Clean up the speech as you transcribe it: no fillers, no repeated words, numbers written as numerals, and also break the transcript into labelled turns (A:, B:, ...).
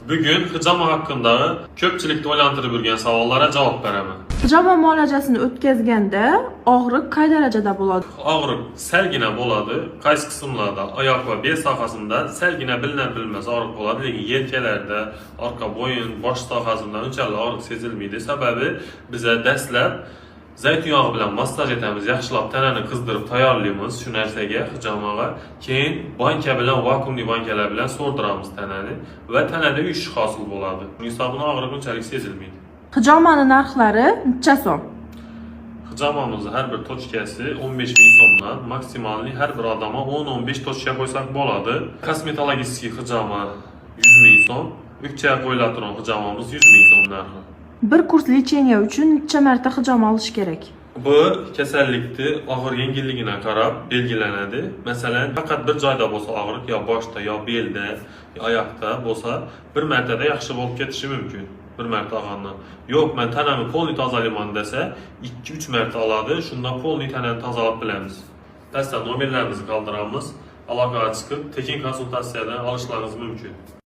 A: Bugün hicama hakkında ko'pchilikni o'ylantirib yurgan savollarga javob beraman.
B: Hijama muolajasini o'tkazganda og'riq qay darajada bo'ladi?
A: Og'riq salgina bo'ladi. Qaysi qismlarda, oyoq va bel sohasida salgina bilinar-bilmas og'riq bo'ladi, lekin yelkalarda, orqa bo'yin, bosh sohasida unchalik og'riq sezilmaydi. Sababi biza dastlab zaytun yog'i bilan massaj etamiz, yaxshilab tanani qizdirib tayyorlaymiz shu narsaga, hijamaga. Keyin banka bilan, vakuumli bankalar bilan so'rdiramiz tanani va tanada uyushish hosil bo'ladi. Buning hisobidan og'riq unchalik sezilmaydi.
B: Hijamani narxlari necha so'm?
A: Hijamamizning har bir tochkasi 15.000 so'mdan, maksimalni har bir odamga 10-15 tochka qo'ysak bo'ladi. Kosmetologik hijama 100.000 so'm, o'kchaga qo'yiladigan hijamamiz 100.000 so'm narxi.
B: Bir kurs lecheniya uchun necha marta hijama olish kerak?
A: Bu kasallikni og'ir yengilligine qarab belgilanadi. Masalan, faqat bir joyda bo'lsa og'riq, yo boshda, yo belda, yo oyoqda bo'lsa, bir martada yaxshi bo'lib ketishi mumkin. Bir marta olgandan. Yo'q, men tanamni polni tozalayman desa, 2-3 marta oladi. Shunda polni tanani tozalab bilamiz. Pastda nomerlarimizni qoldiramiz. Aloqaga chiqib, tekin konsultatsiyadan olishlaringiz mumkin.